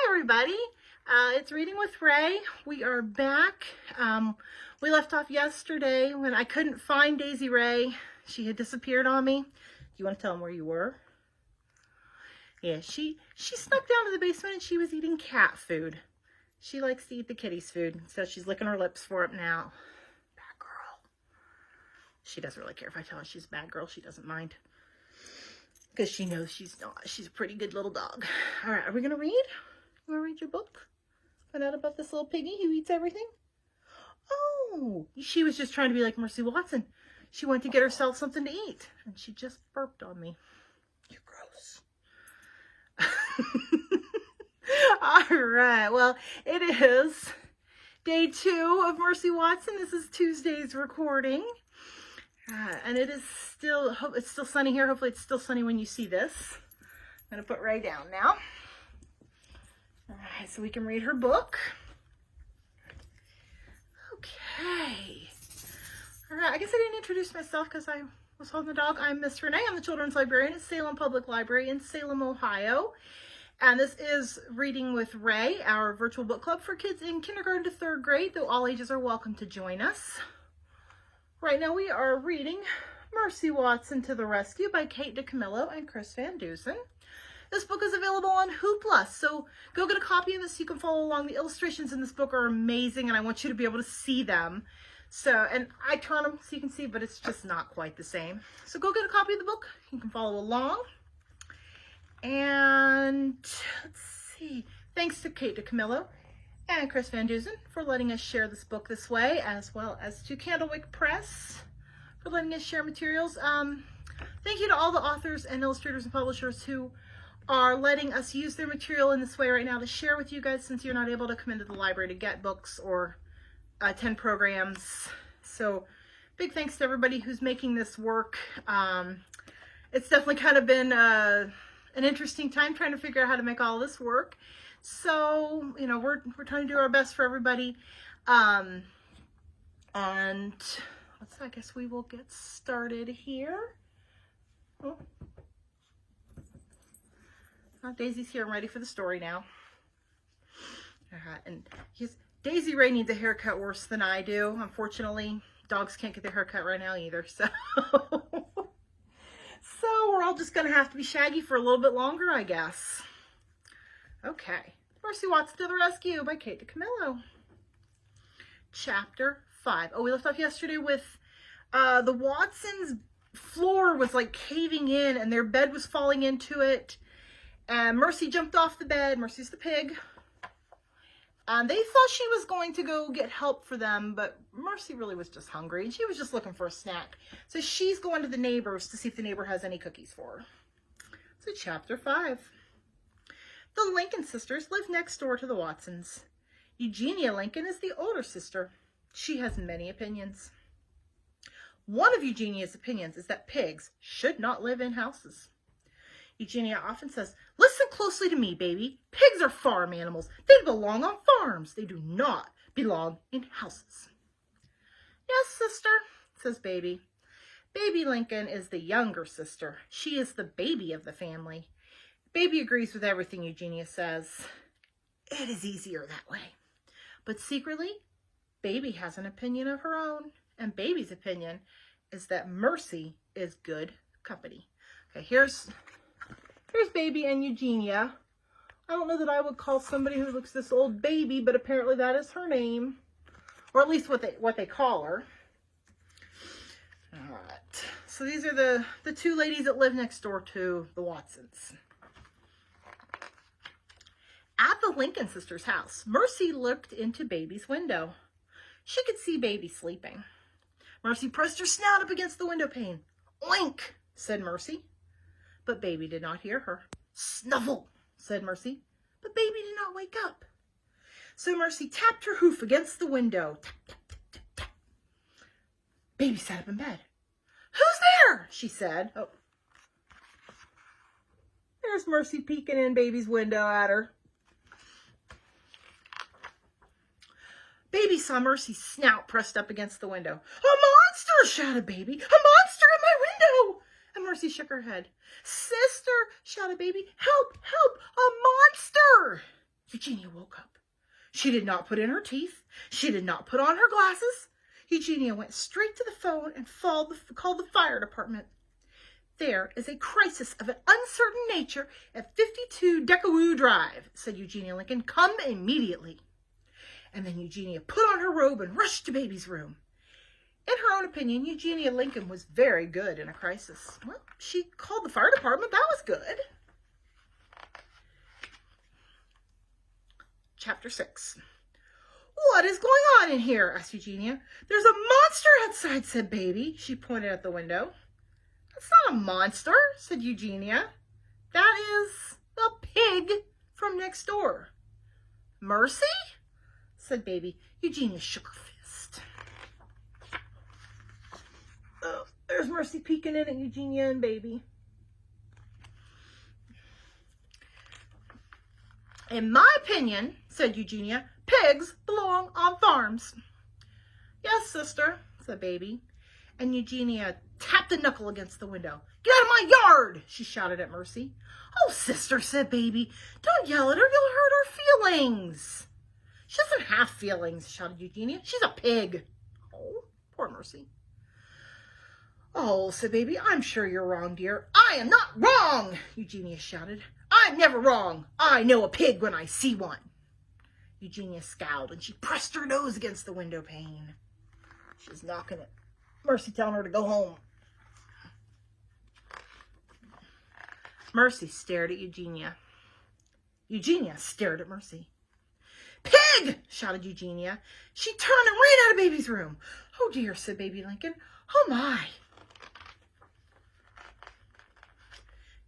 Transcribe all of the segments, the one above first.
everybody. It's Reading with Ray. We are back. We left off yesterday when I couldn't find Daisy Ray. She had disappeared on me. You want to tell them where you were? Yeah, she snuck down to the basement and she was eating cat food. She likes to eat the kitty's food, so she's licking her lips for it now. Bad girl. She doesn't really care if I tell her she's a bad girl. She doesn't mind. Because she knows she's not. She's a pretty good little dog. All right, are we going to read? You want to read your book? Find out about this little piggy who eats everything? Oh, she was just trying to be like Mercy Watson. She went to get herself something to eat, and she just burped on me. You're gross. All right, well, it is day 2 of Mercy Watson. This is Tuesday's recording. And it's still sunny here. Hopefully it's still sunny when you see this. I'm going to put Ray down now. All right, so we can read her book. Okay. All right, I guess I didn't introduce myself because I was holding the dog. I'm Miss Renee. I'm the children's librarian at Salem Public Library in Salem, Ohio. And this is Reading with Ray, our virtual book club for kids in kindergarten to 3rd grade, though all ages are welcome to join us. Right now we are reading Mercy Watson to the Rescue by Kate DeCamillo and Chris Van Dusen. This book is available on Hoopla, so go get a copy of this so you can follow along. The illustrations in this book are amazing, and I want you to be able to see them. So, and I turn them so you can see, but it's just not quite the same. So go get a copy of the book. You can follow along. And let's see. Thanks to Kate DeCamillo and Chris Van Dusen for letting us share this book this way, as well as to Candlewick Press for letting us share materials. Thank you to all the authors and illustrators and publishers who are letting us use their material in this way right now to share with you guys, since you're not able to come into the library to get books or attend programs. So big thanks to everybody who's making this work. It's definitely kind of been an interesting time trying to figure out how to make all this work. So, you know, we're trying to do our best for everybody. And I guess we will get started here. Oh. Daisy's here. I'm ready for the story now. And Daisy Ray needs a haircut worse than I do. Unfortunately, dogs can't get their haircut right now either. So, we're all just going to have to be shaggy for a little bit longer, I guess. Okay. Mercy Watson to the Rescue by Kate DeCamillo. Chapter 5. Oh, we left off yesterday with the Watsons' floor was like caving in and their bed was falling into it. And Mercy jumped off the bed. Mercy's the pig. And they thought she was going to go get help for them, but Mercy really was just hungry and she was just looking for a snack. So she's going to the neighbors to see if the neighbor has any cookies for her. So chapter 5. The Lincoln sisters live next door to the Watsons. Eugenia Lincoln is the older sister. She has many opinions. One of Eugenia's opinions is that pigs should not live in houses. Eugenia often says, "Listen closely to me, baby. Pigs are farm animals. They belong on farms. They do not belong in houses." "Yes, sister," says Baby. Baby Lincoln is the younger sister. She is the baby of the family. Baby agrees with everything Eugenia says. It is easier that way. But secretly, Baby has an opinion of her own. And Baby's opinion is that Mercy is good company. Okay, here's Baby and Eugenia. I don't know that I would call somebody who looks this old Baby, but apparently that is her name. Or at least what they call her. All right. So these are the two ladies that live next door to the Watsons. At the Lincoln sisters' house, Mercy looked into Baby's window. She could see Baby sleeping. Mercy pressed her snout up against the window pane. "Oink," said Mercy. But Baby did not hear her. "Snuffle," said Mercy. But Baby did not wake up. So Mercy tapped her hoof against the window. Tap, tap, tap, tap, tap. Baby sat up in bed. "Who's there?" she said. Oh. There's Mercy peeking in Baby's window at her. Baby saw Mercy's snout pressed up against the window. "A monster!" shouted Baby. "A monster in my window!" And Mercy shook her head. "Sister!" shouted Baby. "Help! Help! A monster!" She did not put in her teeth. She did not put on her glasses. Eugenia went straight to the phone and called the fire department. There is a crisis of an uncertain nature at 52 Decawoo Drive, said Eugenia Lincoln. Come immediately. And then Eugenia put on her robe and rushed to baby's room. In her own opinion, Eugenia Lincoln was very good in a crisis. Well, she called the fire department. That was good. Chapter 6. What is going on in here? Asked Eugenia. There's a monster outside, said Baby. She pointed out the window. That's not a monster, said Eugenia. That is a pig from next door. Mercy? Said Baby. Eugenia shook her fist. Oh, there's Mercy peeking in at Eugenia and Baby. In my opinion, said Eugenia, pigs belong on farms. Yes, sister, said Baby. And Eugenia tapped a knuckle against the window. Get out of my yard, she shouted at Mercy. Oh, sister, said Baby. Don't yell at her, you'll hurt her feelings. She doesn't have feelings, shouted Eugenia. She's a pig. Oh, poor Mercy. Oh, said Baby, I'm sure you're wrong, dear. I am not wrong, Eugenia shouted. I'm never wrong. I know a pig when I see one. Eugenia scowled and she pressed her nose against the window pane. She's knocking it. Mercy telling her to go home. Mercy stared at Eugenia. Eugenia stared at Mercy. Pig! Shouted Eugenia. She turned and ran out of Baby's room. Oh dear, said Baby Lincoln. Oh my.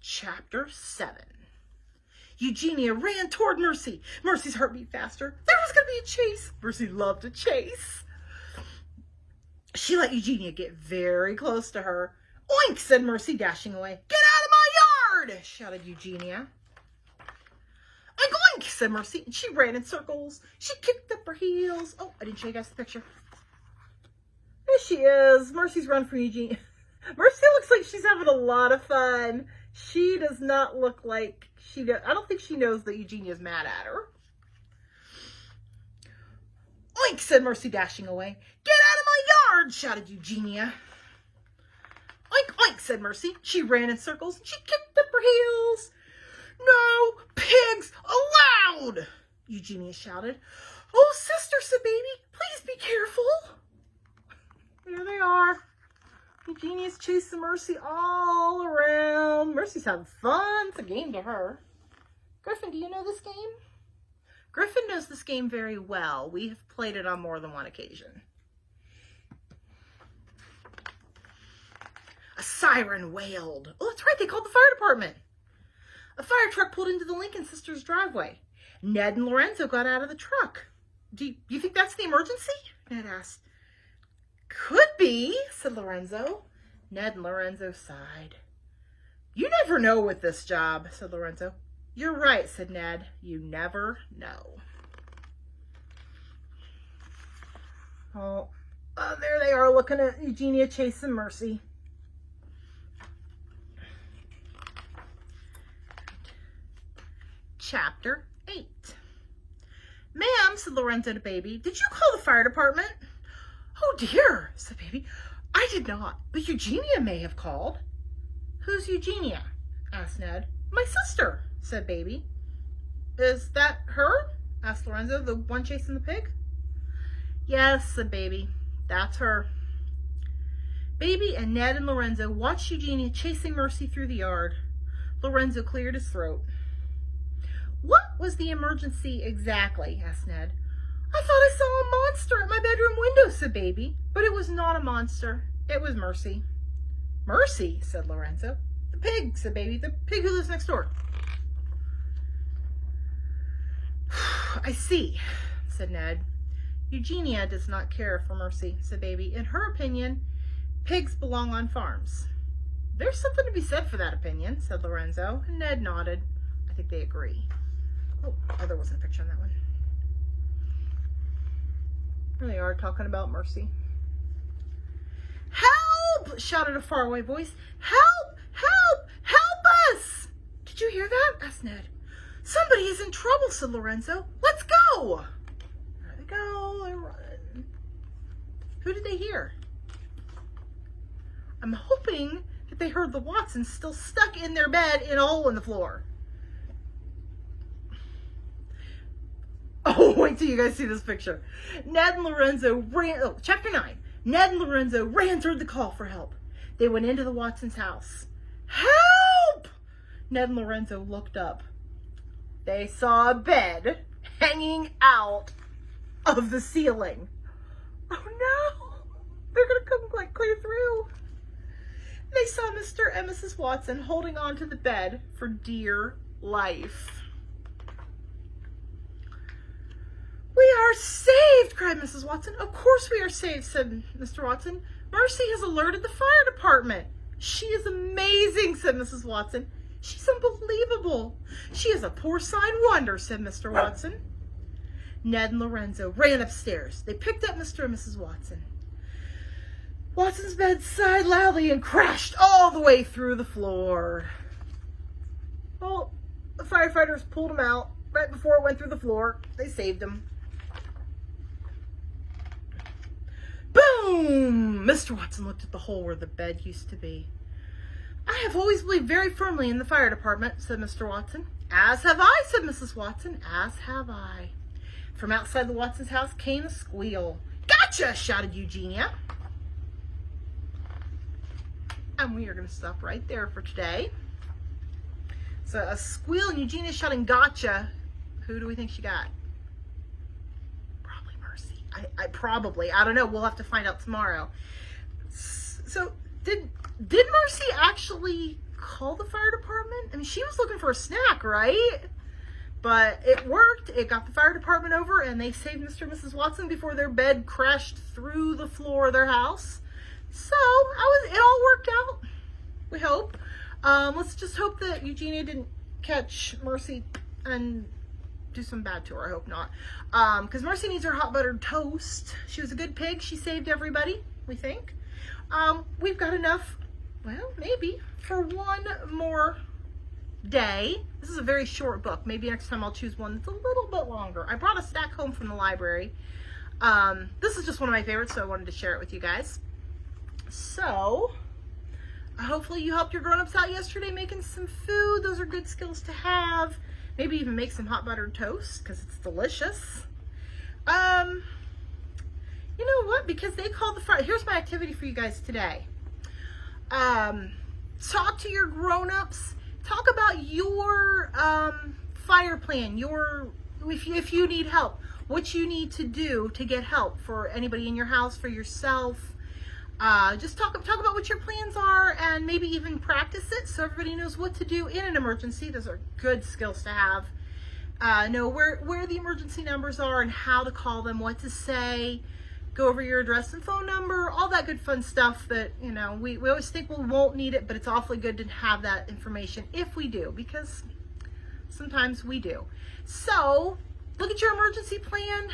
Chapter 7. Eugenia ran toward Mercy. Mercy's heart beat faster. There was going to be a chase. Mercy loved a chase. She let Eugenia get very close to her. Oink, said Mercy, dashing away. Get out of my yard, shouted Eugenia. Oink, oink, said Mercy, and she ran in circles. She kicked up her heels. Oh, I didn't show you guys the picture. There she is. Mercy's run from Eugenia. Mercy looks like she's having a lot of fun. She does not look like she does. I don't think she knows that Eugenia's mad at her. Oink, said Mercy, dashing away. Get out of my yard, shouted Eugenia. Oink, oink, said Mercy. She ran in circles. She kicked up her heels. No pigs allowed, Eugenia shouted. Oh, sister, said Baby, please be careful. There they are. Eugenia's chasing Mercy all around. Mercy's having fun. It's a game to her. Griffin, do you know this game? Griffin knows this game very well. We have played it on more than one occasion. A siren wailed. Oh, that's right. They called the fire department. A fire truck pulled into the Lincoln sisters' driveway. Ned and Lorenzo got out of the truck. Do you think that's the emergency? Ned asked. Could be, said Lorenzo. Ned and Lorenzo sighed. You never know with this job, said Lorenzo. You're right, said Ned. You never know. Oh, there they are looking at Eugenia chasing Mercy. Chapter 8. Ma'am, said Lorenzo to Baby, did you call the fire department? Oh dear, said Baby. I did not, but Eugenia may have called. Who's Eugenia? Asked Ned. My sister, said Baby. Is that her? Asked Lorenzo, the one chasing the pig. Yes, said Baby. That's her. Baby and Ned and Lorenzo watched Eugenia chasing Mercy through the yard. Lorenzo cleared his throat. What was the emergency exactly? Asked Ned. I thought I saw a monster at my bedroom window, said Baby. But it was not a monster. It was Mercy. Mercy, said Lorenzo. The pig, said Baby. The pig who lives next door. I see, said Ned. Eugenia does not care for Mercy, said Baby. In her opinion, pigs belong on farms. There's something to be said for that opinion, said Lorenzo. And Ned nodded. I think they agree. Oh, there wasn't a picture on that one. Here they are talking about Mercy. Help! Shouted a faraway voice. Help! Help! Help us! Did you hear that? Asked Ned. Somebody is in trouble, said Lorenzo. Let's go! Who did they hear? I'm hoping that they heard the Watsons still stuck in their bed in a hole in the floor. Oh, wait till you guys see this picture. Ned and Lorenzo ran, chapter 9. Ned and Lorenzo ran toward the call for help. They went into the Watsons' house. Help! Ned and Lorenzo looked up. They saw a bed hanging out of the ceiling. Oh no! They're gonna come like clear through. They saw Mr. and Mrs. Watson holding on to the bed for dear life. We are saved, cried Mrs. Watson. Of course we are saved, said Mr. Watson. Mercy has alerted the fire department. She is amazing, said Mrs. Watson. She's unbelievable. She is a porcine wonder, said Mr. Watson. Ned and Lorenzo ran upstairs. They picked up Mr. and Mrs. Watson. Watson's bed sighed loudly and crashed all the way through the floor. Well, the firefighters pulled him out right before it went through the floor. They saved him. Boom! Mr. Watson looked at the hole where the bed used to be. I have always believed very firmly in the fire department, said Mr. Watson. As have I, said Mrs. Watson. As have I. From outside the Watsons' house came a squeal. Gotcha! Shouted Eugenia. And we are going to stop right there for today. So a squeal and Eugenia shouting gotcha. Who do we think she got? Probably Mercy. I don't know. We'll have to find out tomorrow. So did Mercy actually call the fire department? I mean, she was looking for a snack, right? But it worked. It got the fire department over and they saved Mr. and Mrs. Watson before their bed crashed through the floor of their house. So it all worked out, we hope. Let's just hope that Eugenia didn't catch Mercy and do some bad to her. I hope not. Because Mercy needs her hot buttered toast. She was a good pig. She saved everybody, we think. We've got enough, well, maybe, for one more day. This is a very short book. Maybe next time I'll choose one that's a little bit longer. I brought a stack home from the library. This is just one of my favorites, so I wanted to share it with you guys. So, hopefully you helped your grown-ups out yesterday making some food. Those are good skills to have. Maybe even make some hot buttered toast because it's delicious. You know what? Because they called the fire. Here's my activity for you guys today. Talk to your grown-ups. Talk about your fire plan. If you need help, what you need to do to get help for anybody in your house, for yourself. Just talk about what your plans are and maybe even practice it so everybody knows what to do in an emergency. Those are good skills to have. Know where the emergency numbers are and how to call them, what to say, go over your address and phone number, all that good fun stuff that, you know, we always think we won't need it, but it's awfully good to have that information if we do, because sometimes we do. So look at your emergency plan.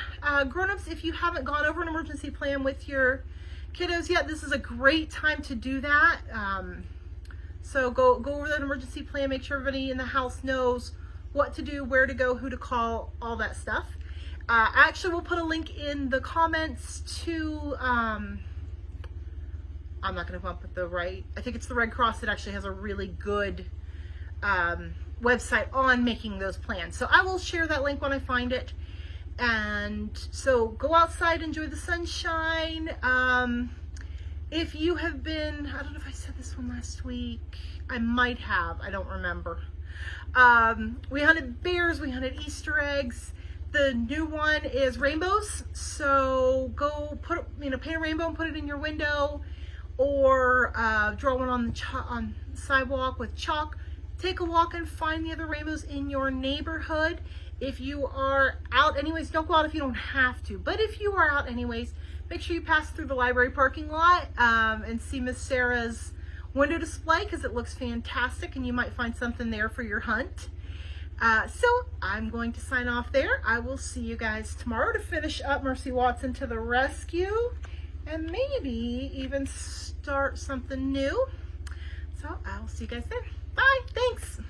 Grown-ups, if you haven't gone over an emergency plan with your kiddos yet, this is a great time to do that. So go over that emergency plan, make sure everybody in the house knows what to do, where to go, who to call, all that stuff. Actually, we'll put a link in the comments to, I'm not going to come up with the right, I think it's the Red Cross that actually has a really good website on making those plans. So I will share that link when I find it. And so go outside, enjoy the sunshine. If you have been, I don't know if I said this one last week. I might have, I don't remember. We hunted bears, we hunted Easter eggs. The new one is rainbows. So go paint a rainbow and put it in your window, or draw one on the sidewalk with chalk. Take a walk and find the other rainbows in your neighborhood. If you are out anyways, don't go out if you don't have to. But if you are out anyways, make sure you pass through the library parking lot and see Miss Sarah's window display, because it looks fantastic and you might find something there for your hunt. So I'm going to sign off there. I will see you guys tomorrow to finish up Mercy Watson to the Rescue and maybe even start something new. So I'll see you guys then. Bye. Thanks.